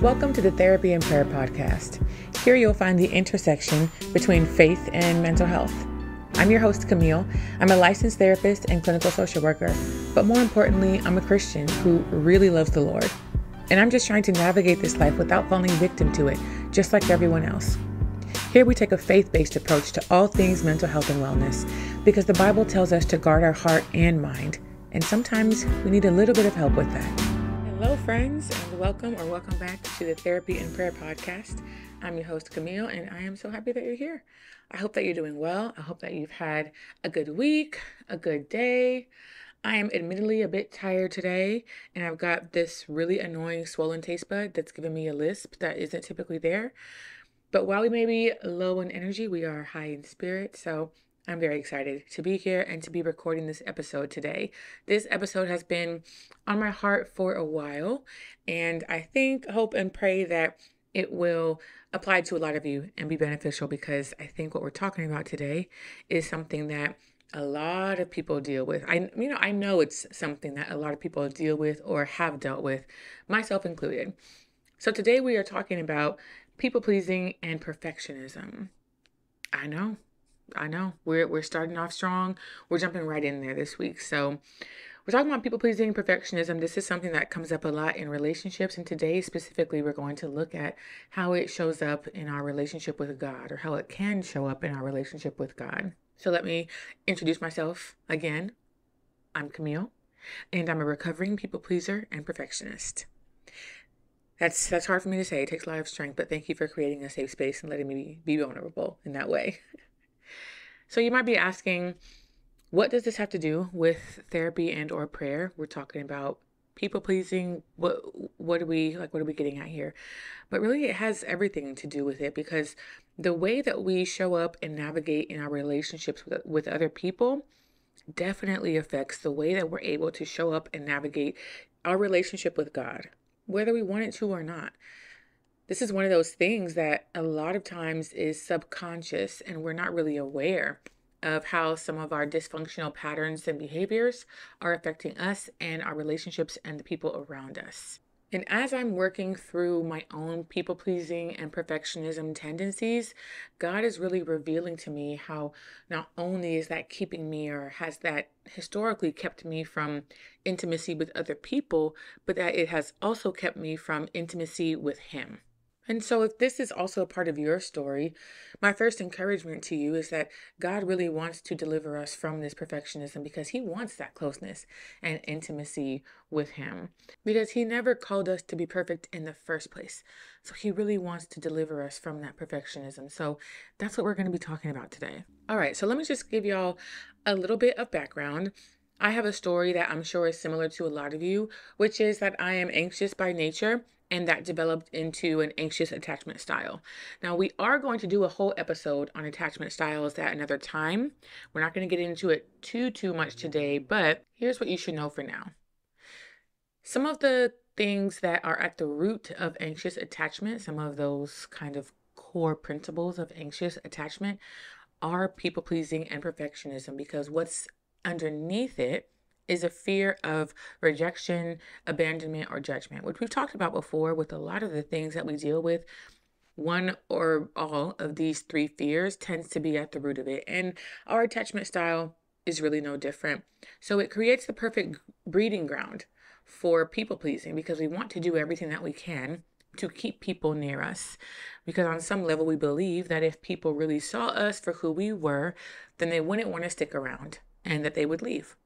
Welcome to the Therapy and Prayer Podcast. Here you'll find the intersection between faith and mental health. I'm your host, Camille. I'm a licensed therapist and clinical social worker, but more importantly, I'm a Christian who really loves the Lord. And I'm just trying to navigate this life without falling victim to it, just like everyone else. Here we take a faith-based approach to all things mental health and wellness, because the Bible tells us to guard our heart and mind, and sometimes we need a little bit of help with that. Hello, friends, and welcome back to the Therapy and Prayer Podcast. I'm your host, Camille, and I am so happy that you're here. I hope that you're doing well. I hope that you've had a good week, a good day. I am admittedly a bit tired today, and I've got this really annoying swollen taste bud that's giving me a lisp that isn't typically there. But while we may be low in energy, we are high in spirit, so I'm very excited to be here and to be recording this episode today. This episode has been on my heart for a while, and I think, hope, and pray that it will apply to a lot of you and be beneficial, because I think what we're talking about today is something that a lot of people deal with. I know it's something that a lot of people deal with or have dealt with, myself included. So today we are talking about people-pleasing and perfectionism. I know. We're starting off strong. We're jumping right in there this week. So we're talking about people-pleasing, perfectionism. This is something that comes up a lot in relationships. And today specifically, we're going to look at how it shows up in our relationship with God, or how it can show up in our relationship with God. So let me introduce myself again. I'm Camille, and I'm a recovering people-pleaser and perfectionist. That's hard for me to say. It takes a lot of strength, but thank you for creating a safe space and letting me be vulnerable in that way. So you might be asking, what does this have to do with therapy and or prayer? We're talking about people pleasing. What are we getting at here? But really it has everything to do with it, because the way that we show up and navigate in our relationships with other people definitely affects the way that we're able to show up and navigate our relationship with God, whether we want it to or not. This is one of those things that a lot of times is subconscious, and we're not really aware of how some of our dysfunctional patterns and behaviors are affecting us and our relationships and the people around us. And as I'm working through my own people-pleasing and perfectionism tendencies, God is really revealing to me how not only is that keeping me, or has that historically kept me from intimacy with other people, but that it has also kept me from intimacy with Him. And so if this is also a part of your story, my first encouragement to you is that God really wants to deliver us from this perfectionism, because He wants that closeness and intimacy with Him, because He never called us to be perfect in the first place. So He really wants to deliver us from that perfectionism. So that's what we're going to be talking about today. All right, so let me just give y'all a little bit of background. I have a story that I'm sure is similar to a lot of you, which is that I am anxious by nature, and that developed into an anxious attachment style. Now, we are going to do a whole episode on attachment styles at another time. We're not going to get into it too much today, but here's what you should know for now. Some of the things that are at the root of anxious attachment, some of those kind of core principles of anxious attachment, are people-pleasing and perfectionism, because what's underneath it is a fear of rejection, abandonment, or judgment, which we've talked about before with a lot of the things that we deal with. One or all of these three fears tends to be at the root of it. And our attachment style is really no different. So it creates the perfect breeding ground for people pleasing, because we want to do everything that we can to keep people near us. Because on some level, we believe that if people really saw us for who we were, then they wouldn't want to stick around and that they would leave.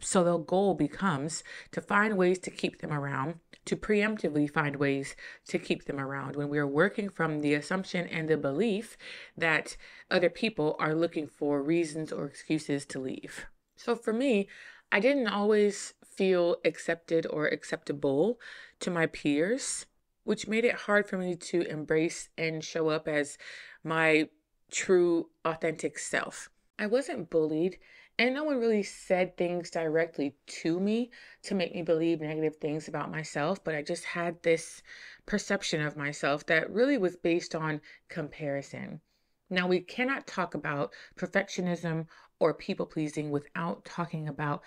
So the goal becomes to find ways to keep them around, to preemptively find ways to keep them around, when we're working from the assumption and the belief that other people are looking for reasons or excuses to leave. So for me, I didn't always feel accepted or acceptable to my peers, which made it hard for me to embrace and show up as my true, authentic self. I wasn't bullied, and no one really said things directly to me to make me believe negative things about myself, but I just had this perception of myself that really was based on comparison. Now, we cannot talk about perfectionism or people pleasing without talking about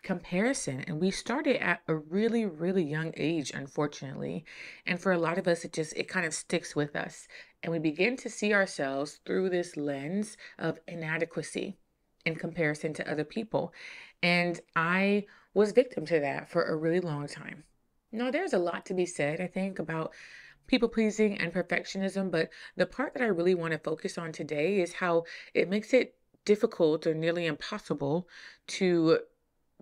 comparison. And we started at a really, really young age, unfortunately. And for a lot of us, it kind of sticks with us. And we begin to see ourselves through this lens of inadequacy in comparison to other people. And I was victim to that for a really long time. Now, there's a lot to be said, I think, about people pleasing and perfectionism, but the part that I really want to focus on today is how it makes it difficult or nearly impossible to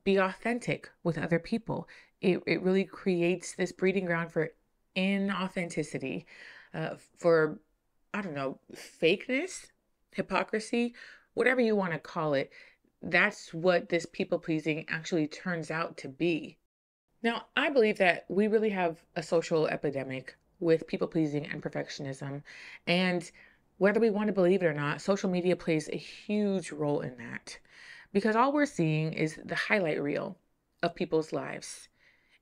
be authentic with other people. It really creates this breeding ground for inauthenticity, for, I don't know, fakeness, hypocrisy, whatever you want to call it. That's what this people pleasing actually turns out to be. Now, I believe that we really have a social epidemic with people pleasing and perfectionism. And whether we want to believe it or not, social media plays a huge role in that because all we're seeing is the highlight reel of people's lives.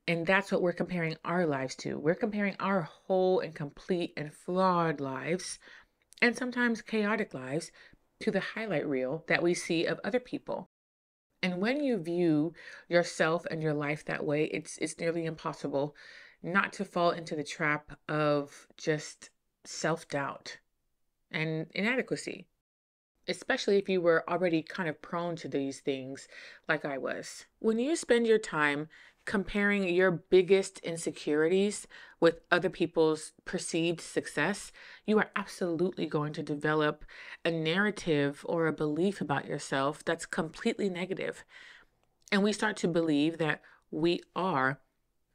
And that's what we're comparing our lives to. We're comparing our whole and complete and flawed lives, and sometimes chaotic lives, to the highlight reel that we see of other people. And when you view yourself and your life that way, it's nearly impossible not to fall into the trap of just self-doubt and inadequacy, especially if you were already kind of prone to these things like I was. When you spend your time comparing your biggest insecurities with other people's perceived success, you are absolutely going to develop a narrative or a belief about yourself that's completely negative. And we start to believe that we are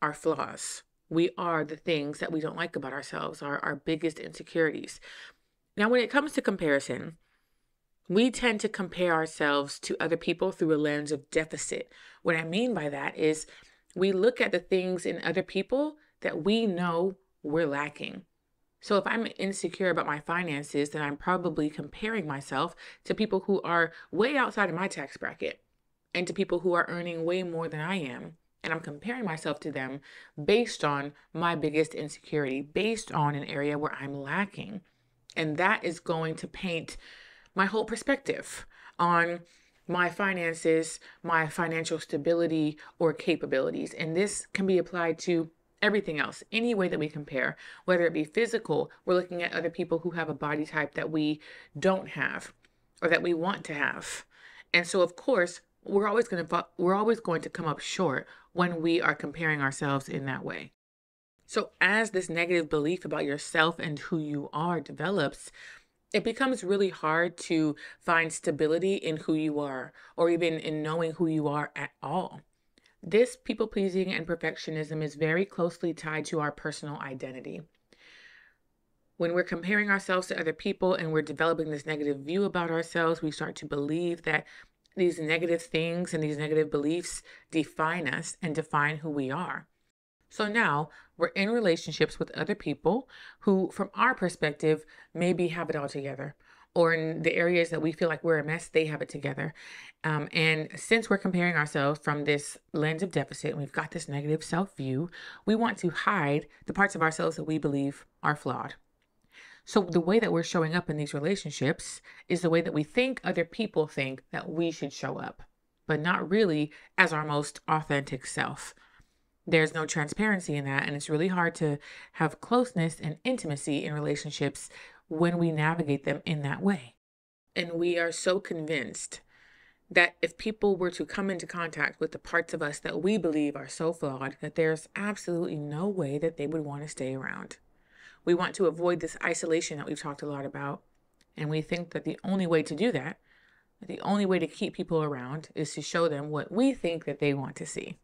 our flaws. We are the things that we don't like about ourselves, our biggest insecurities. Now, when it comes to comparison, we tend to compare ourselves to other people through a lens of deficit. What I mean by that is we look at the things in other people that we know we're lacking. So if I'm insecure about my finances, then I'm probably comparing myself to people who are way outside of my tax bracket and to people who are earning way more than I am. And I'm comparing myself to them based on my biggest insecurity, based on an area where I'm lacking. And that is going to paint my whole perspective on my finances, my financial stability or capabilities. And this can be applied to everything else, any way that we compare, whether it be physical, we're looking at other people who have a body type that we don't have or that we want to have. And so, of course, we're always going to come up short when we are comparing ourselves in that way. So as this negative belief about yourself and who you are develops, it becomes really hard to find stability in who you are or even in knowing who you are at all. This people pleasing and perfectionism is very closely tied to our personal identity. When we're comparing ourselves to other people and we're developing this negative view about ourselves, we start to believe that these negative things and these negative beliefs define us and define who we are. So now we're in relationships with other people who, from our perspective, maybe have it all together. Or in the areas that we feel like we're a mess, they have it together. And since we're comparing ourselves from this lens of deficit, and we've got this negative self-view, we want to hide the parts of ourselves that we believe are flawed. So the way that we're showing up in these relationships is the way that we think other people think that we should show up, but not really as our most authentic self. There's no transparency in that, and it's really hard to have closeness and intimacy in relationships when we navigate them in that way. And we are so convinced that if people were to come into contact with the parts of us that we believe are so flawed, that there's absolutely no way that they would want to stay around. We want to avoid this isolation that we've talked a lot about, and we think that the only way to do that, the only way to keep people around, is to show them what we think that they want to see.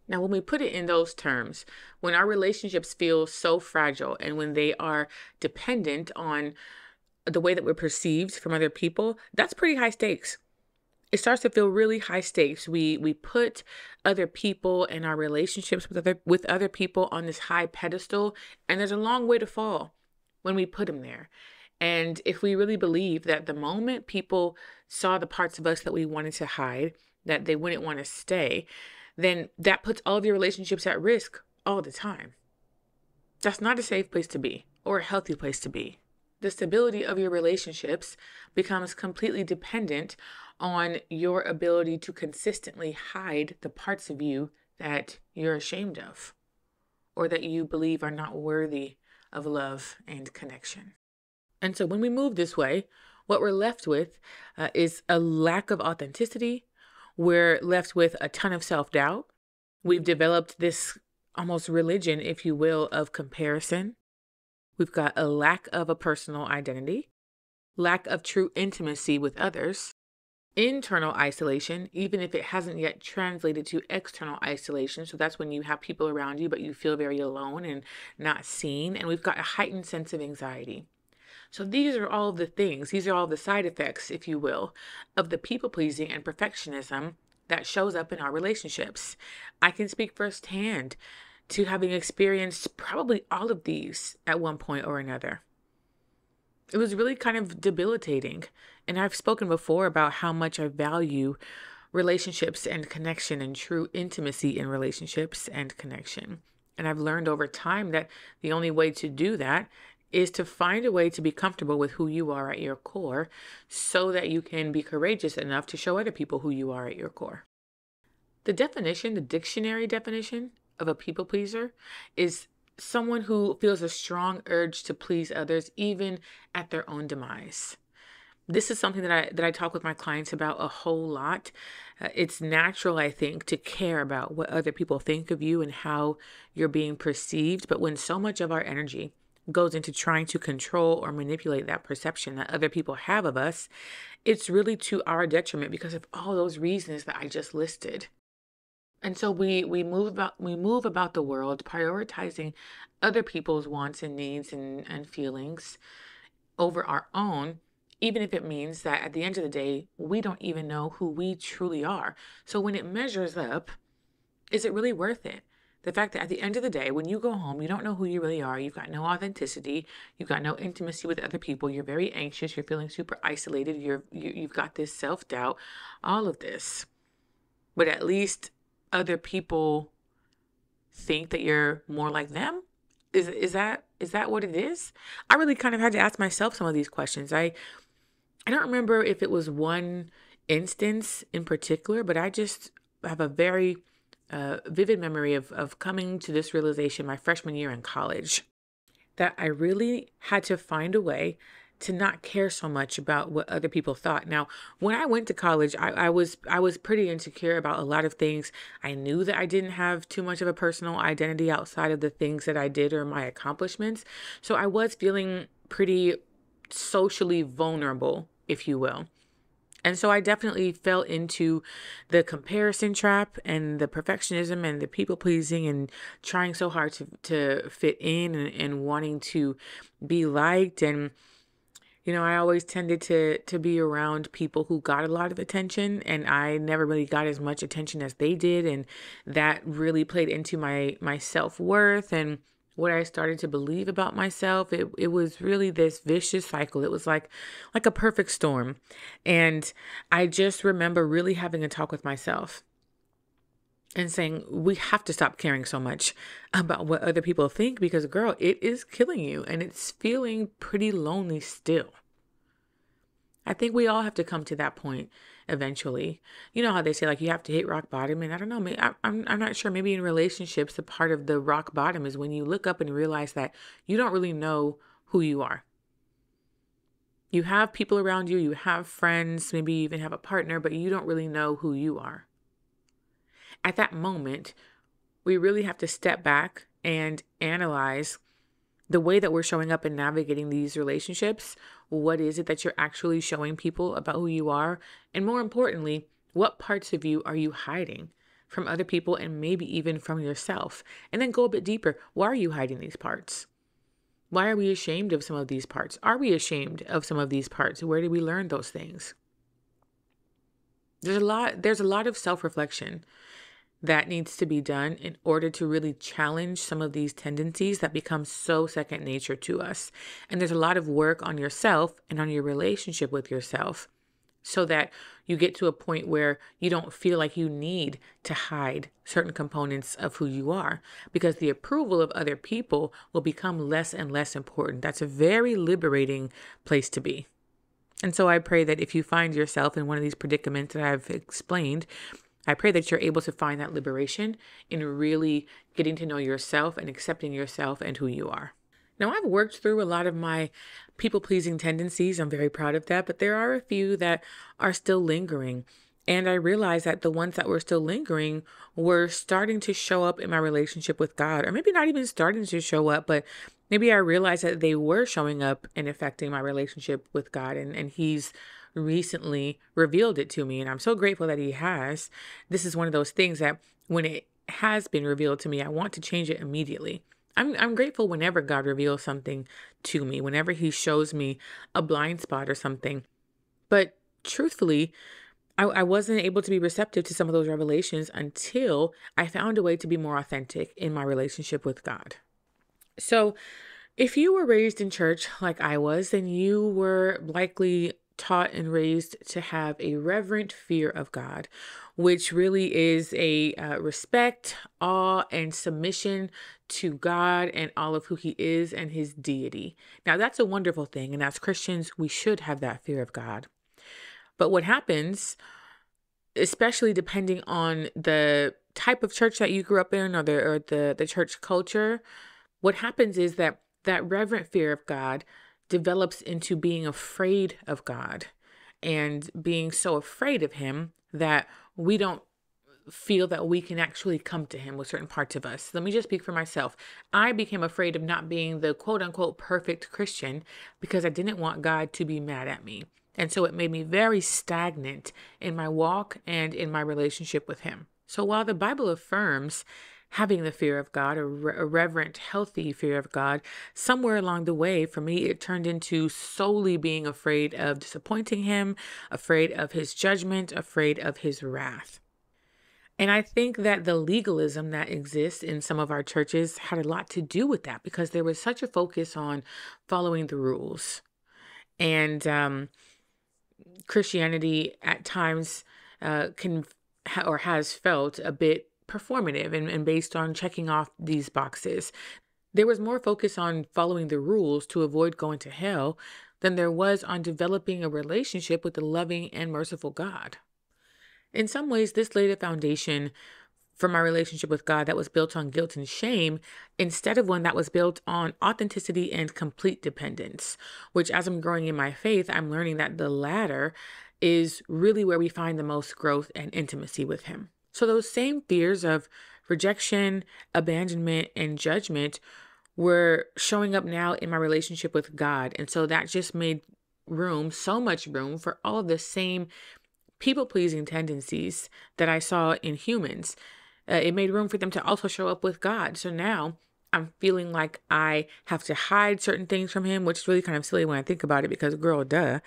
Now, when we put it in those terms, when our relationships feel so fragile and when they are dependent on the way that we're perceived from other people, that's pretty high stakes. It starts to feel really high stakes. We put other people and our relationships with other people on this high pedestal, and there's a long way to fall when we put them there. And if we really believe that the moment people saw the parts of us that we wanted to hide, that they wouldn't want to stay, then that puts all of your relationships at risk all the time. That's not a safe place to be or a healthy place to be. The stability of your relationships becomes completely dependent on your ability to consistently hide the parts of you that you're ashamed of or that you believe are not worthy of love and connection. And so when we move this way, what we're left with is a lack of authenticity. We're left with a ton of self-doubt. We've developed this almost religion, if you will, of comparison. We've got a lack of a personal identity, lack of true intimacy with others, internal isolation, even if it hasn't yet translated to external isolation. So that's when you have people around you, but you feel very alone and not seen. And we've got a heightened sense of anxiety. So these are all the things, these are all the side effects, if you will, of the people pleasing and perfectionism that shows up in our relationships. I can speak firsthand to having experienced probably all of these at one point or another. It was really kind of debilitating. And I've spoken before about how much I value relationships and connection and true intimacy in relationships and connection. And I've learned over time that the only way to do that is to find a way to be comfortable with who you are at your core so that you can be courageous enough to show other people who you are at your core. The definition, the dictionary definition of a people pleaser is someone who feels a strong urge to please others even at their own demise. This is something that I talk with my clients about a whole lot. It's natural, I think, to care about what other people think of you and how you're being perceived. But when so much of our energy goes into trying to control or manipulate that perception that other people have of us, it's really to our detriment because of all those reasons that I just listed. And so we move about the world prioritizing other people's wants and needs and feelings over our own, even if it means that at the end of the day, we don't even know who we truly are. So when it measures up, is it really worth it? The fact that at the end of the day, when you go home, you don't know who you really are. You've got no authenticity. You've got no intimacy with other people. You're very anxious. You're feeling super isolated. You've got this self-doubt, all of this. But at least other people think that you're more like them. Is that what it is? I really kind of had to ask myself some of these questions. I don't remember if it was one instance in particular, but I just have a very vivid memory of coming to this realization my freshman year in college, that I really had to find a way to not care so much about what other people thought. Now, when I went to college, I was pretty insecure about a lot of things. I knew that I didn't have too much of a personal identity outside of the things that I did or my accomplishments. So I was feeling pretty socially vulnerable, if you will. And so I definitely fell into the comparison trap and the perfectionism and the people pleasing and trying so hard to fit in and wanting to be liked. And, you know, I always tended to be around people who got a lot of attention, and I never really got as much attention as they did. And that really played into my self-worth and what I started to believe about myself. It was really this vicious cycle. It was like a perfect storm. And I just remember really having a talk with myself and saying, we have to stop caring so much about what other people think, because girl, it is killing you and it's feeling pretty lonely still. I think we all have to come to that point eventually. You know how they say, like, you have to hit rock bottom. And I don't know, I'm not sure. Maybe in relationships, the part of the rock bottom is when you look up and realize that you don't really know who you are. You have people around you, you have friends, maybe you even have a partner, but you don't really know who you are. At that moment, we really have to step back and analyze the way that we're showing up and navigating these relationships. What is it that you're actually showing people about who you are? And more importantly, what parts of you are you hiding from other people and maybe even from yourself? And then go a bit deeper. Why are you hiding these parts? Why are we ashamed of some of these parts? Are we ashamed of some of these parts? Where did we learn those things? There's a lot of self-reflection that needs to be done in order to really challenge some of these tendencies that become so second nature to us. And there's a lot of work on yourself and on your relationship with yourself so that you get to a point where you don't feel like you need to hide certain components of who you are, because the approval of other people will become less and less important. That's a very liberating place to be. And so I pray that if you find yourself in one of these predicaments that I've explained, I pray that you're able to find that liberation in really getting to know yourself and accepting yourself and who you are. Now, I've worked through a lot of my people-pleasing tendencies. I'm very proud of that, but there are a few that are still lingering. And I realized that the ones that were still lingering were starting to show up in my relationship with God, or maybe not even starting to show up, but maybe I realized that they were showing up and affecting my relationship with God. And He's recently revealed it to me. And I'm so grateful that He has. This is one of those things that when it has been revealed to me, I want to change it immediately. I'm grateful whenever God reveals something to me, whenever He shows me a blind spot or something. But truthfully, I wasn't able to be receptive to some of those revelations until I found a way to be more authentic in my relationship with God. So if you were raised in church like I was, then you were likely taught and raised to have a reverent fear of God, which really is a respect, awe, and submission to God and all of who He is and His deity. Now, that's a wonderful thing. And as Christians, we should have that fear of God. But what happens, especially depending on the type of church that you grew up in, or the church culture, what happens is that reverent fear of God develops into being afraid of God, and being so afraid of Him that we don't feel that we can actually come to Him with certain parts of us. Let me just speak for myself. I became afraid of not being the quote unquote perfect Christian because I didn't want God to be mad at me. And so it made me very stagnant in my walk and in my relationship with Him. So while the Bible affirms having the fear of God, a reverent, healthy fear of God, somewhere along the way, for me, it turned into solely being afraid of disappointing Him, afraid of His judgment, afraid of His wrath. And I think that the legalism that exists in some of our churches had a lot to do with that, because there was such a focus on following the rules. And Christianity at times has felt a bit performative and based on checking off these boxes. There was more focus on following the rules to avoid going to hell than there was on developing a relationship with the loving and merciful God. In some ways, this laid a foundation for my relationship with God that was built on guilt and shame, instead of one that was built on authenticity and complete dependence, which, as I'm growing in my faith, I'm learning that the latter is really where we find the most growth and intimacy with Him. So those same fears of rejection, abandonment, and judgment were showing up now in my relationship with God. And so that just made room, so much room, for all of the same people-pleasing tendencies that I saw in humans. It made room for them to also show up with God. So now I'm feeling like I have to hide certain things from Him, which is really kind of silly when I think about it, because girl, duh.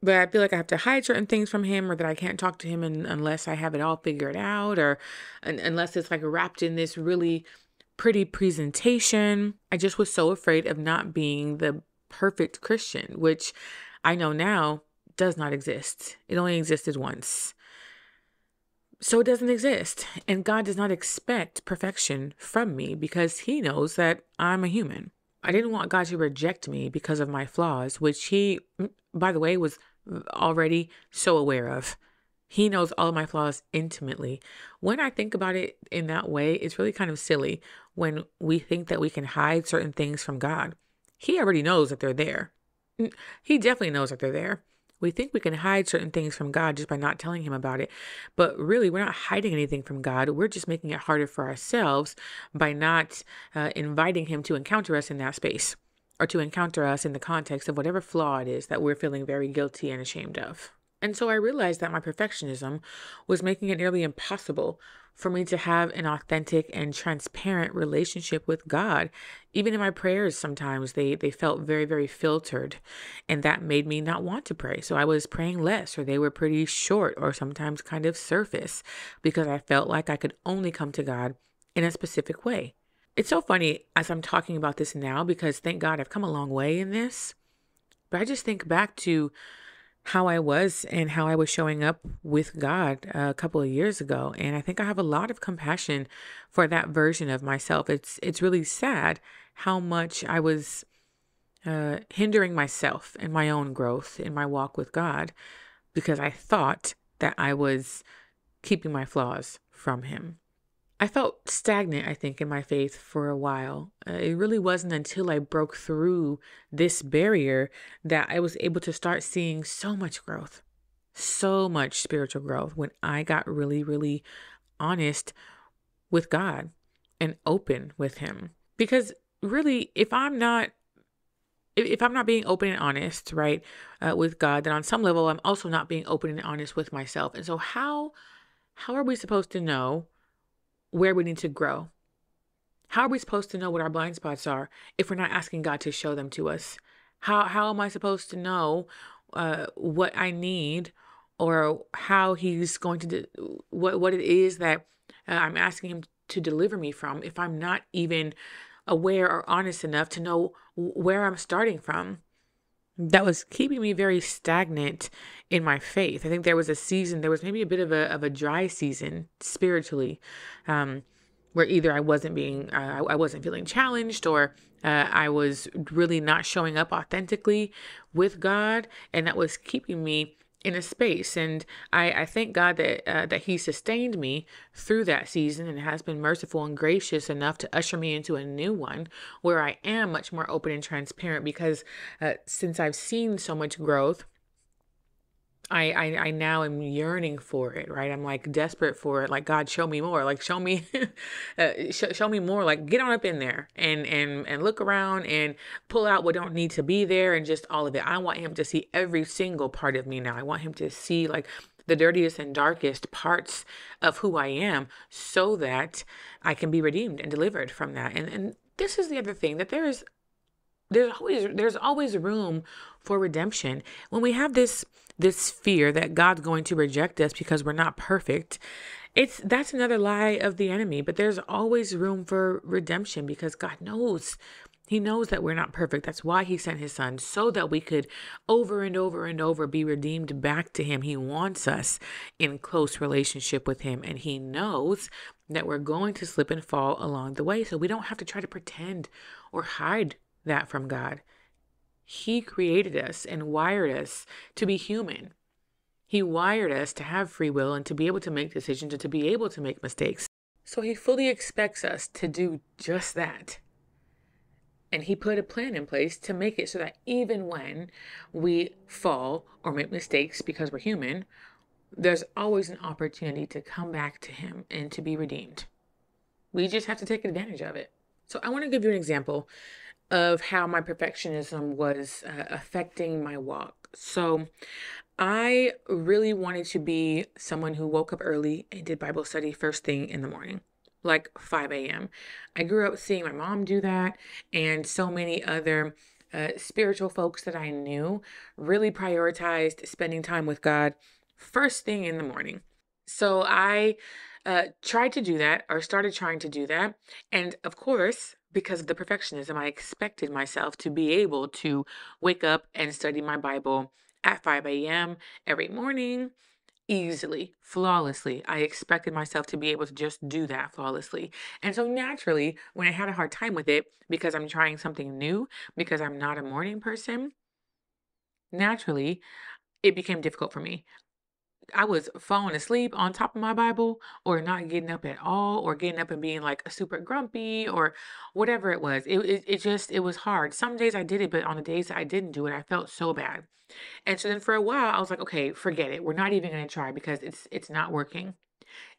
But I feel like I have to hide certain things from Him, or that I can't talk to Him unless I have it all figured out, or unless it's like wrapped in this really pretty presentation. I just was so afraid of not being the perfect Christian, which I know now does not exist. It only existed once. So it doesn't exist. And God does not expect perfection from me, because He knows that I'm a human. I didn't want God to reject me because of my flaws, which He, by the way, was already so aware of. He knows all of my flaws intimately. When I think about it in that way, it's really kind of silly when we think that we can hide certain things from God. He already knows that they're there. He definitely knows that they're there. We think we can hide certain things from God just by not telling Him about it. But really, we're not hiding anything from God. We're just making it harder for ourselves by not inviting Him to encounter us in that space, or to encounter us in the context of whatever flaw it is that we're feeling very guilty and ashamed of. And so I realized that my perfectionism was making it nearly impossible for me to have an authentic and transparent relationship with God. Even in my prayers, sometimes they felt very, very filtered, and that made me not want to pray. So I was praying less, or they were pretty short, or sometimes kind of surface, because I felt like I could only come to God in a specific way. It's so funny as I'm talking about this now, because thank God I've come a long way in this. But I just think back to how I was and how I was showing up with God a couple of years ago. And I think I have a lot of compassion for that version of myself. It's really sad how much I was hindering myself in my own growth in my walk with God because I thought that I was keeping my flaws from Him. I felt stagnant, I think, in my faith for a while. It really wasn't until I broke through this barrier that I was able to start seeing so much growth, so much spiritual growth when I got really, really honest with God and open with Him. Because really, if I'm not being open and honest, right, with God, then on some level, I'm also not being open and honest with myself. And so how are we supposed to know where we need to grow? How are we supposed to know what our blind spots are if we're not asking God to show them to us? How am I supposed to know what I need or how He's going to what it is that I'm asking Him to deliver me from if I'm not even aware or honest enough to know where I'm starting from? That was keeping me very stagnant in my faith. I think there was a season, there was maybe a bit of a dry season spiritually, um, where either I wasn't feeling challenged, or I was really not showing up authentically with God, and that was keeping me in a space. And I thank God that He sustained me through that season and has been merciful and gracious enough to usher me into a new one where I am much more open and transparent because since I've seen so much growth, I now am yearning for it, right? I'm like desperate for it. Like, God, show me more. Like, show me, show me more. Like, get on up in there and look around and pull out what don't need to be there and just all of it. I want Him to see every single part of me now. I want Him to see like the dirtiest and darkest parts of who I am so that I can be redeemed and delivered from that. And this is the other thing that there's always room for redemption. When we have this fear that God's going to reject us because we're not perfect, that's another lie of the enemy. But there's always room for redemption because God knows. He knows that we're not perfect. That's why He sent His Son, so that we could over and over and over be redeemed back to Him. He wants us in close relationship with Him, and He knows that we're going to slip and fall along the way. So we don't have to try to pretend or hide that from God. He created us and wired us to be human. He wired us to have free will and to be able to make decisions and to be able to make mistakes. So He fully expects us to do just that. And He put a plan in place to make it so that even when we fall or make mistakes because we're human, there's always an opportunity to come back to Him and to be redeemed. We just have to take advantage of it. So I want to give you an example of how my perfectionism was affecting my walk. So I really wanted to be someone who woke up early and did Bible study first thing in the morning, like 5 a.m. I grew up seeing my mom do that, and so many other spiritual folks that I knew really prioritized spending time with God first thing in the morning. So I tried to do that, or started trying to do that. And of course, because of the perfectionism, I expected myself to be able to wake up and study my Bible at 5 a.m. every morning easily, flawlessly. I expected myself to be able to just do that flawlessly. And so naturally, when I had a hard time with it, because I'm trying something new, because I'm not a morning person, naturally, it became difficult for me. I was falling asleep on top of my Bible or not getting up at all or getting up and being like super grumpy or whatever it was. It was hard. Some days I did it, but on the days that I didn't do it, I felt so bad. And so then for a while I was like, okay, forget it. We're not even going to try because it's not working.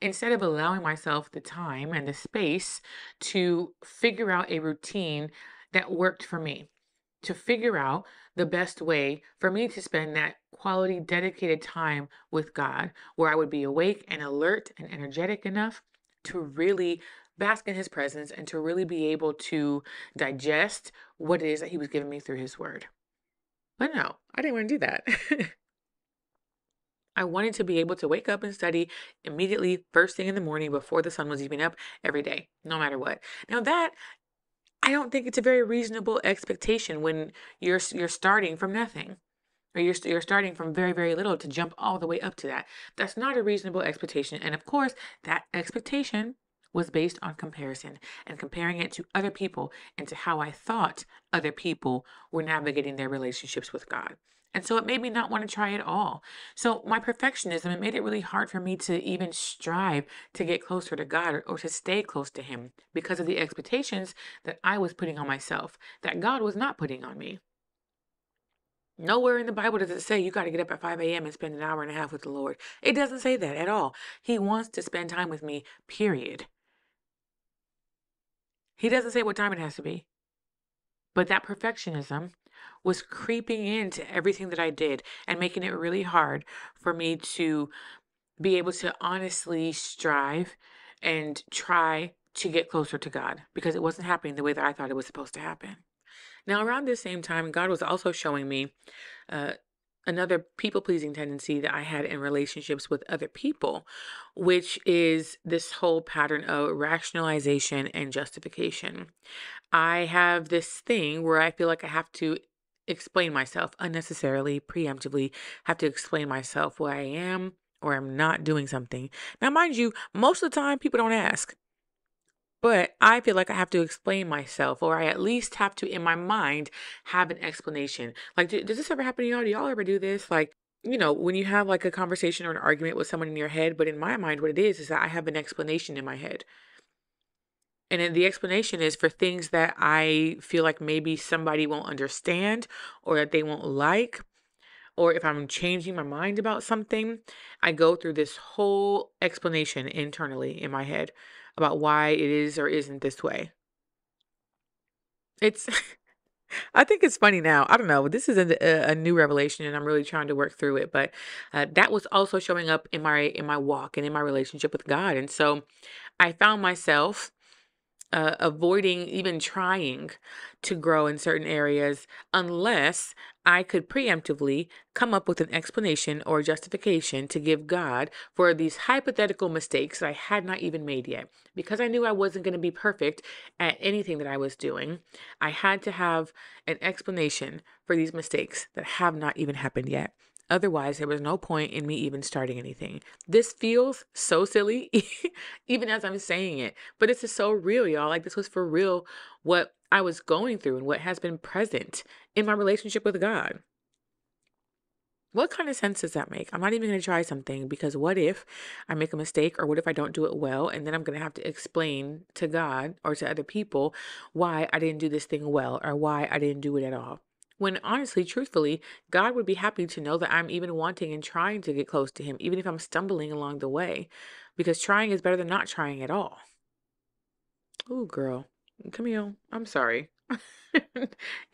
Instead of allowing myself the time and the space to figure out a routine that worked for me, to figure out the best way for me to spend that quality, dedicated time with God, where I would be awake and alert and energetic enough to really bask in His presence and to really be able to digest what it is that He was giving me through His Word. But no, I didn't want to do that. I wanted to be able to wake up and study immediately, first thing in the morning before the sun was even up every day, no matter what. Now that I don't think it's a very reasonable expectation when you're starting from nothing. or you're starting from very, very little to jump all the way up to that. That's not a reasonable expectation. And of course, that expectation was based on comparison and comparing it to other people and to how I thought other people were navigating their relationships with God. And so it made me not want to try at all. So my perfectionism, it made it really hard for me to even strive to get closer to God, or to stay close to Him, because of the expectations that I was putting on myself that God was not putting on me. Nowhere in the Bible does it say you got to get up at 5 a.m. and spend an hour and a half with the Lord. It doesn't say that at all. He wants to spend time with me, period. He doesn't say what time it has to be. But that perfectionism was creeping into everything that I did and making it really hard for me to be able to honestly strive and try to get closer to God, because it wasn't happening the way that I thought it was supposed to happen. Now, around this same time, God was also showing me uh, another people pleasing tendency that I had in relationships with other people, which is this whole pattern of rationalization and justification. I have this thing where I feel like I have to explain myself unnecessarily, preemptively, have to explain myself why I am or am not doing something. Now, mind you, most of the time people don't ask. But I feel like I have to explain myself, or I at least have to, in my mind, have an explanation. Like, does this ever happen to y'all? Do y'all ever do this? Like, when you have like a conversation or an argument with someone in your head, but in my mind, what it is that I have an explanation in my head. And then the explanation is for things that I feel like maybe somebody won't understand, or that they won't like, or if I'm changing my mind about something, I go through this whole explanation internally in my head about why it is or isn't this way. It's, I think it's funny now. I don't know. This is a new revelation, and I'm really trying to work through it. But that was also showing up in my walk and in my relationship with God, and so I found myself avoiding even trying to grow in certain areas unless I could preemptively come up with an explanation or justification to give God for these hypothetical mistakes that I had not even made yet. Because I knew I wasn't going to be perfect at anything that I was doing, I had to have an explanation for these mistakes that have not even happened yet. Otherwise, there was no point in me even starting anything. This feels so silly, even as I'm saying it, but this is so real, y'all. Like, this was for real what I was going through and what has been present in my relationship with God. What kind of sense does that make? I'm not even going to try something, because what if I make a mistake, or what if I don't do it well? And then I'm going to have to explain to God or to other people why I didn't do this thing well, or why I didn't do it at all. When honestly, truthfully, God would be happy to know that I'm even wanting and trying to get close to Him, even if I'm stumbling along the way, because trying is better than not trying at all. Oh, girl, Camille, I'm sorry.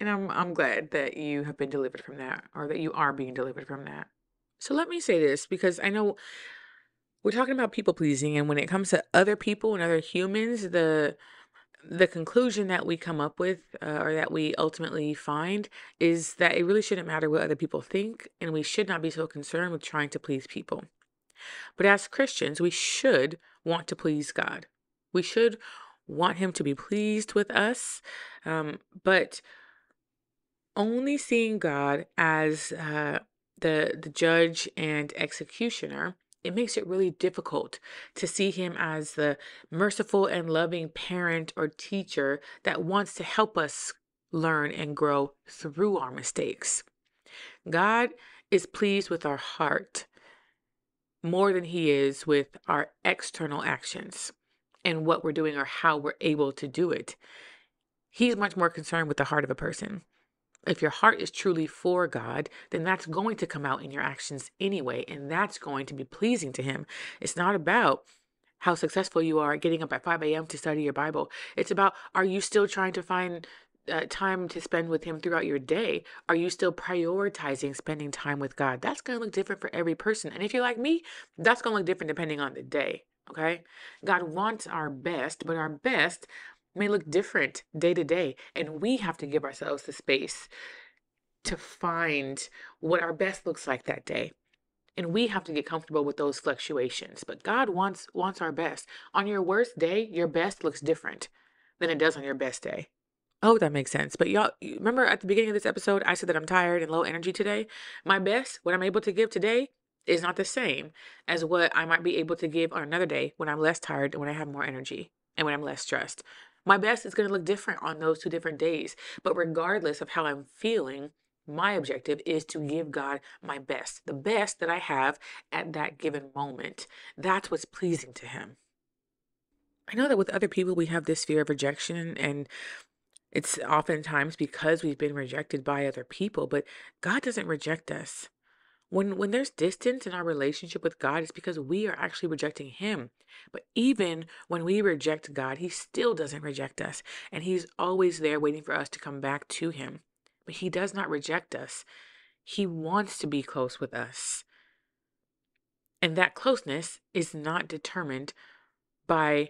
And I'm glad that you have been delivered from that, or that you are being delivered from that. So let me say this, because I know we're talking about people pleasing, and when it comes to other people and other humans, the conclusion that we come up with, or that we ultimately find, is that it really shouldn't matter what other people think, and we should not be so concerned with trying to please people. But as Christians, we should want to please God. We should want Him to be pleased with us, but only seeing God as the judge and executioner, it makes it really difficult to see Him as the merciful and loving parent or teacher that wants to help us learn and grow through our mistakes. God is pleased with our heart more than He is with our external actions and what we're doing or how we're able to do it. He's much more concerned with the heart of a person. If your heart is truly for God, then that's going to come out in your actions anyway, and that's going to be pleasing to Him. It's not about how successful you are at getting up at 5 a.m. to study your Bible. It's about, are you still trying to find time to spend with Him throughout your day? Are you still prioritizing spending time with God? That's going to look different for every person. And if you're like me, that's going to look different depending on the day. Okay? God wants our best, but our best may look different day to day. And we have to give ourselves the space to find what our best looks like that day. And we have to get comfortable with those fluctuations. But God wants our best. On your worst day, your best looks different than it does on your best day. I hope that makes sense. But y'all, you remember at the beginning of this episode, I said that I'm tired and low energy today. My best, what I'm able to give today, is not the same as what I might be able to give on another day when I'm less tired and when I have more energy and when I'm less stressed. My best is going to look different on those 2 different days. But regardless of how I'm feeling, my objective is to give God my best, the best that I have at that given moment. That's what's pleasing to Him. I know that with other people, we have this fear of rejection, and it's oftentimes because we've been rejected by other people, but God doesn't reject us. When there's distance in our relationship with God, it's because we are actually rejecting Him. But even when we reject God, He still doesn't reject us. And He's always there waiting for us to come back to Him. But He does not reject us. He wants to be close with us. And that closeness is not determined by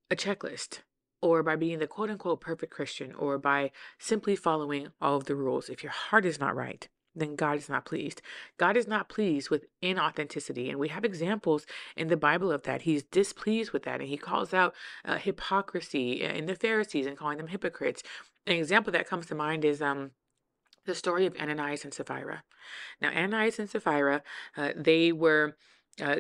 a checklist or by being the quote unquote perfect Christian or by simply following all of the rules. If your heart is not right, then God is not pleased. God is not pleased with inauthenticity. And we have examples in the Bible of that. He's displeased with that. And He calls out hypocrisy in the Pharisees and calling them hypocrites. An example that comes to mind is the story of Ananias and Sapphira. Now, Ananias and Sapphira, they were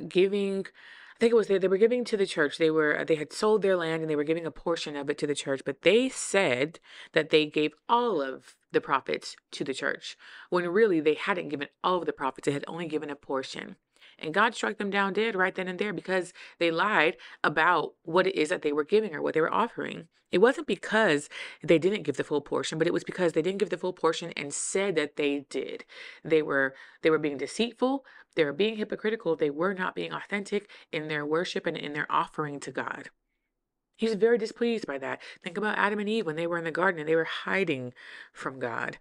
giving. I think it was they were giving to the church. They had sold their land and they were giving a portion of it to the church. But they said that they gave all of the profits to the church, when really they hadn't given all of the profits. They had only given a portion. And God struck them down dead right then and there because they lied about what it is that they were giving or what they were offering. It wasn't because they didn't give the full portion, but it was because they didn't give the full portion and said that they did. They were being deceitful, they were being hypocritical, they were not being authentic in their worship and in their offering to God. He's very displeased by that. Think about Adam and Eve when they were in the garden and they were hiding from God.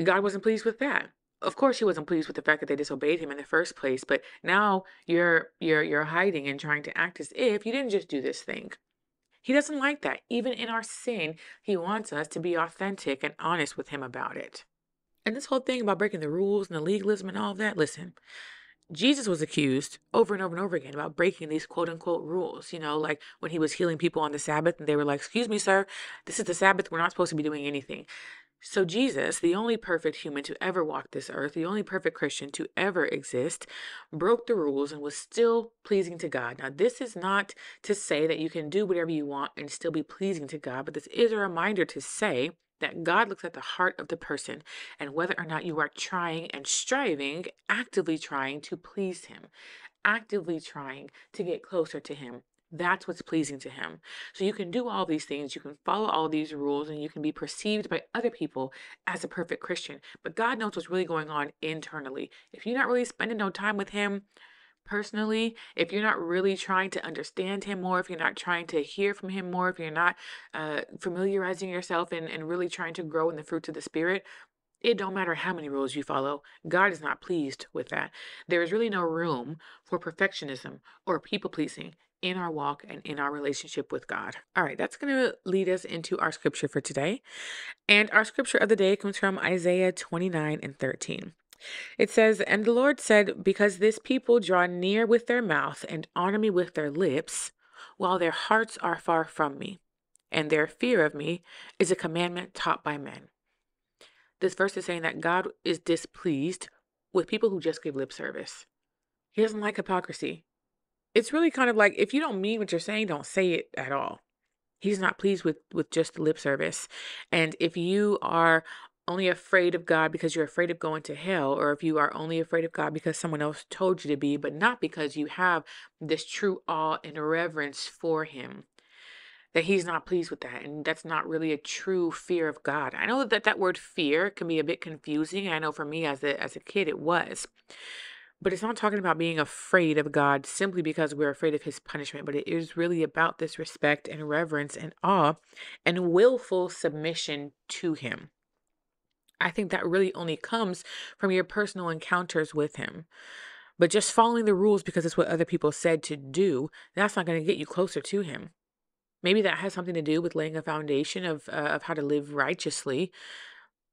God wasn't pleased with that. Of course, He wasn't pleased with the fact that they disobeyed Him in the first place. But now you're hiding and trying to act as if you didn't just do this thing. He doesn't like that. Even in our sin, He wants us to be authentic and honest with Him about it. And this whole thing about breaking the rules and the legalism and all of that, listen, Jesus was accused over and over and over again about breaking these quote unquote rules. Like when He was healing people on the Sabbath and they were like, "Excuse me, sir, this is the Sabbath. We're not supposed to be doing anything." So Jesus, the only perfect human to ever walk this earth, the only perfect Christian to ever exist, broke the rules and was still pleasing to God. Now, this is not to say that you can do whatever you want and still be pleasing to God, but this is a reminder to say that God looks at the heart of the person and whether or not you are trying and striving, actively trying to please Him, actively trying to get closer to Him. That's what's pleasing to Him. So you can do all these things, you can follow all these rules, and you can be perceived by other people as a perfect Christian. But God knows what's really going on internally. If you're not really spending no time with Him personally, if you're not really trying to understand Him more, if you're not trying to hear from Him more, if you're not familiarizing yourself and really trying to grow in the fruits of the Spirit, it don't matter how many rules you follow. God is not pleased with that. There is really no room for perfectionism or people pleasing in our walk and in our relationship with God. All right, that's going to lead us into our scripture for today. And our scripture of the day comes from Isaiah 29:13. It says, "And the Lord said, because this people draw near with their mouth and honor me with their lips, while their hearts are far from me, and their fear of me is a commandment taught by men." This verse is saying that God is displeased with people who just give lip service. He doesn't like hypocrisy. It's really kind of like if you don't mean what you're saying, don't say it at all. He's not pleased with just lip service. And if you are only afraid of God because you're afraid of going to hell, or if you are only afraid of God because someone else told you to be, but not because you have this true awe and reverence for Him, that He's not pleased with that. And that's not really a true fear of God. I know that word fear can be a bit confusing. I know for me as a kid it was. But it's not talking about being afraid of God simply because we're afraid of His punishment, but it is really about this respect and reverence and awe and willful submission to Him. I think that really only comes from your personal encounters with Him. But just following the rules because it's what other people said to do, that's not going to get you closer to Him. Maybe that has something to do with laying a foundation of how to live righteously.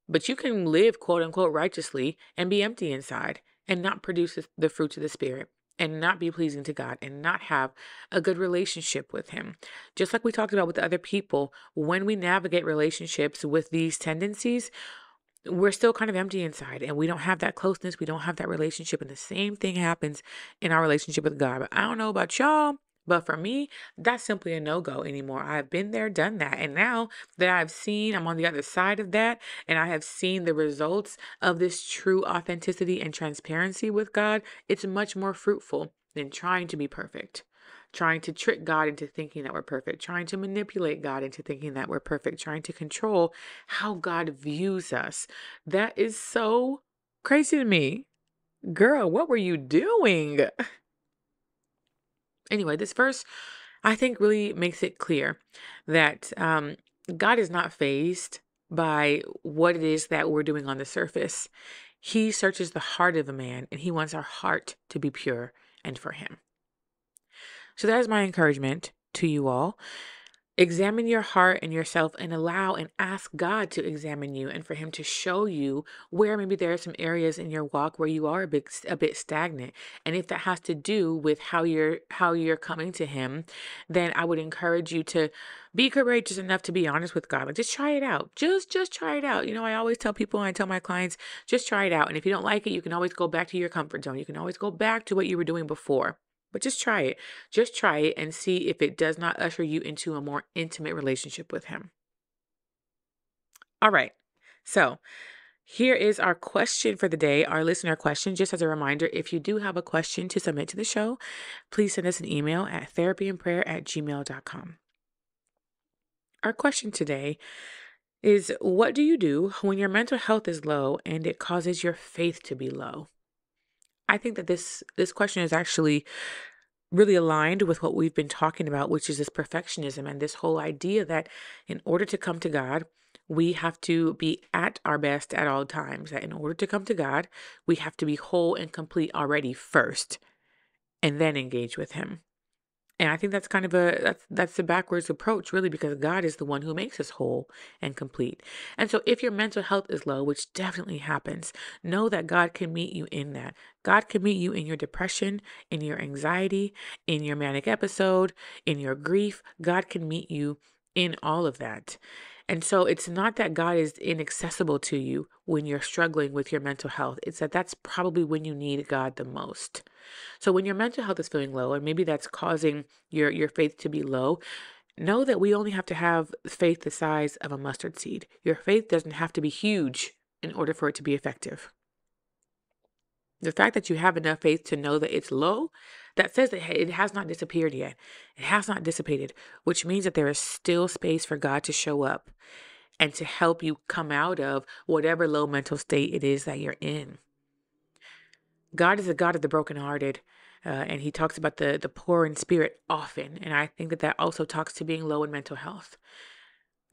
But you can live quote unquote righteously and be empty inside and not produce the fruits of the Spirit and not be pleasing to God and not have a good relationship with Him. Just like we talked about with other people, when we navigate relationships with these tendencies, we're still kind of empty inside and we don't have that closeness. We don't have that relationship. And the same thing happens in our relationship with God. But I don't know about y'all, but for me, that's simply a no-go anymore. I've been there, done that. And now that I'm on the other side of that, and I have seen the results of this true authenticity and transparency with God, it's much more fruitful than trying to be perfect. Trying to trick God into thinking that we're perfect, trying to manipulate God into thinking that we're perfect, trying to control how God views us. That is so crazy to me. Girl, what were you doing? Anyway, this verse, I think, really makes it clear that God is not fazed by what it is that we're doing on the surface. He searches the heart of a man, and He wants our heart to be pure and for Him. So that is my encouragement to you all. Examine your heart and yourself and allow and ask God to examine you and for Him to show you where maybe there are some areas in your walk where you are a bit stagnant. And if that has to do with how you're coming to Him, then I would encourage you to be courageous enough to be honest with God. Like, just try it out. Just try it out. I always tell people and I tell my clients, just try it out. And if you don't like it, you can always go back to your comfort zone. You can always go back to what you were doing before. But just try it. Just try it and see if it does not usher you into a more intimate relationship with Him. All right. So here is our question for the day, our listener question. Just as a reminder, if you do have a question to submit to the show, please send us an email at therapyandprayer@gmail.com. Our question today is, what do you do when your mental health is low and it causes your faith to be low? I think that this question is actually really aligned with what we've been talking about, which is this perfectionism and this whole idea that in order to come to God, we have to be at our best at all times. That in order to come to God, we have to be whole and complete already first, and then engage with Him. And I think that's kind of that's the backwards approach, really, because God is the one who makes us whole and complete. And so if your mental health is low, which definitely happens, know that God can meet you in that. God can meet you in your depression, in your anxiety, in your manic episode, in your grief. God can meet you in all of that. And so it's not that God is inaccessible to you when you're struggling with your mental health. It's that that's probably when you need God the most. So when your mental health is feeling low, and maybe that's causing your faith to be low, know that we only have to have faith the size of a mustard seed. Your faith doesn't have to be huge in order for it to be effective. The fact that you have enough faith to know that it's low, that says that it has not disappeared yet. It has not dissipated, which means that there is still space for God to show up and to help you come out of whatever low mental state it is that you're in. God is a God of the brokenhearted, and He talks about the poor in spirit often. And I think that also talks to being low in mental health.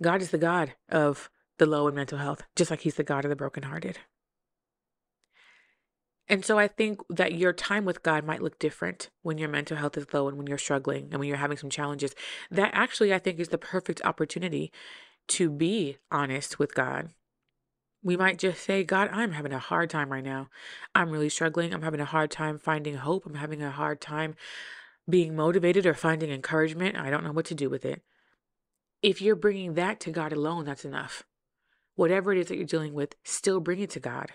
God is the God of the low in mental health, just like He's the God of the brokenhearted. And so I think that your time with God might look different when your mental health is low and when you're struggling and when you're having some challenges. That actually, I think, is the perfect opportunity to be honest with God. We might just say, God, I'm having a hard time right now. I'm really struggling. I'm having a hard time finding hope. I'm having a hard time being motivated or finding encouragement. I don't know what to do with it. If you're bringing that to God alone, that's enough. Whatever it is that you're dealing with, still bring it to God.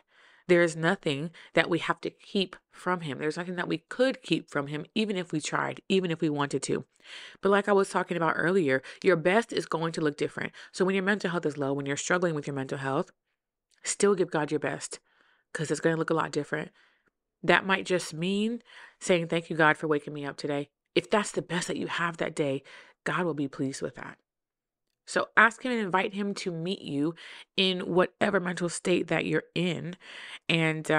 There is nothing that we have to keep from Him. There's nothing that we could keep from Him, even if we tried, even if we wanted to. But like I was talking about earlier, your best is going to look different. So when your mental health is low, when you're struggling with your mental health, still give God your best, because it's going to look a lot different. That might just mean saying, thank you, God, for waking me up today. If that's the best that you have that day, God will be pleased with that. So ask Him and invite Him to meet you in whatever mental state that you're in. And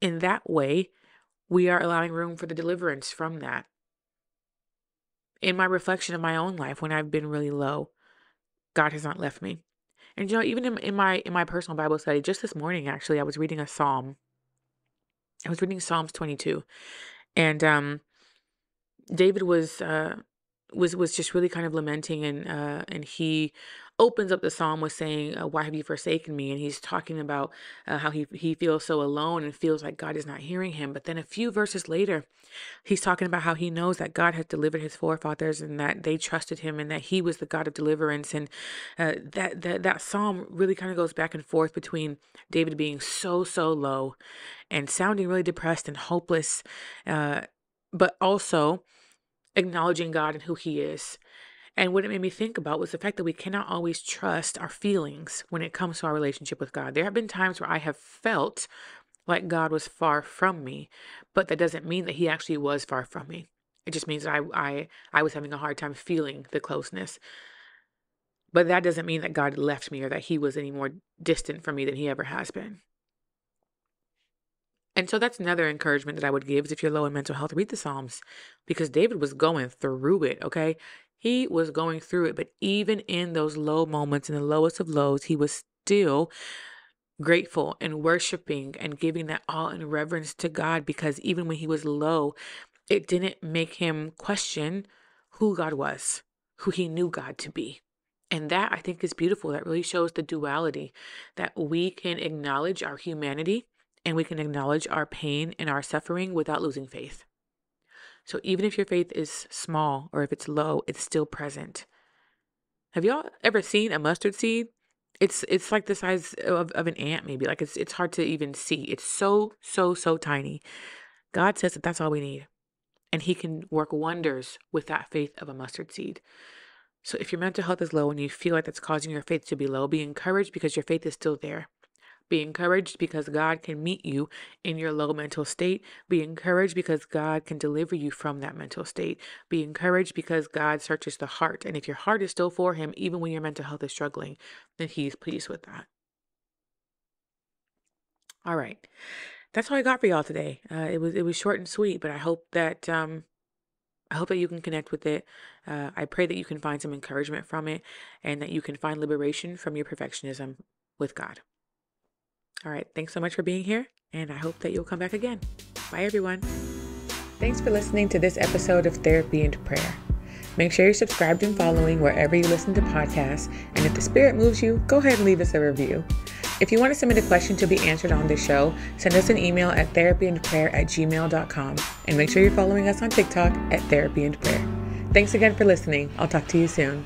in that way, we are allowing room for the deliverance from that. In my reflection of my own life, when I've been really low, God has not left me. And even in my personal Bible study, just this morning, actually, I was reading a psalm. I was reading Psalms 22, and David was was just really kind of lamenting, and he opens up the psalm with saying, "Why have you forsaken me?" And he's talking about how he feels so alone and feels like God is not hearing him. But then a few verses later, he's talking about how he knows that God has delivered his forefathers and that they trusted him and that he was the God of deliverance. And that psalm really kind of goes back and forth between David being so low and sounding really depressed and hopeless, but also acknowledging God and who he is. And what it made me think about was the fact that we cannot always trust our feelings when it comes to our relationship with God. There have been times where I have felt like God was far from me, but that doesn't mean that he actually was far from me. It just means that I was having a hard time feeling the closeness. But that doesn't mean that God left me or that he was any more distant from me than he ever has been. And so that's another encouragement that I would give is if you're low in mental health, read the Psalms, because David was going through it, okay? He was going through it, but even in those low moments, in the lowest of lows, he was still grateful and worshiping and giving that all in reverence to God, because even when he was low, it didn't make him question who God was, who he knew God to be. And that I think is beautiful. That really shows the duality that we can acknowledge our humanity and we can acknowledge our pain and our suffering without losing faith. So even if your faith is small or if it's low, it's still present. Have y'all ever seen a mustard seed? It's like the size of an ant, maybe. Like it's hard to even see. It's so tiny. God says that that's all we need. And he can work wonders with that faith of a mustard seed. So if your mental health is low and you feel like that's causing your faith to be low, be encouraged because your faith is still there. Be encouraged because God can meet you in your low mental state. Be encouraged because God can deliver you from that mental state. Be encouraged because God searches the heart. And if your heart is still for him, even when your mental health is struggling, then he's pleased with that. All right. That's all I got for y'all today. It was short and sweet, but I hope that you can connect with it. I pray that you can find some encouragement from it and that you can find liberation from your perfectionism with God. All right. Thanks so much for being here, and I hope that you'll come back again. Bye, everyone. Thanks for listening to this episode of Therapy and Prayer. Make sure you're subscribed and following wherever you listen to podcasts, and if the Spirit moves you, go ahead and leave us a review. If you want to submit a question to be answered on this show, send us an email at therapyandprayer@gmail.com, and make sure you're following us on TikTok at Therapy and Prayer. Thanks again for listening. I'll talk to you soon.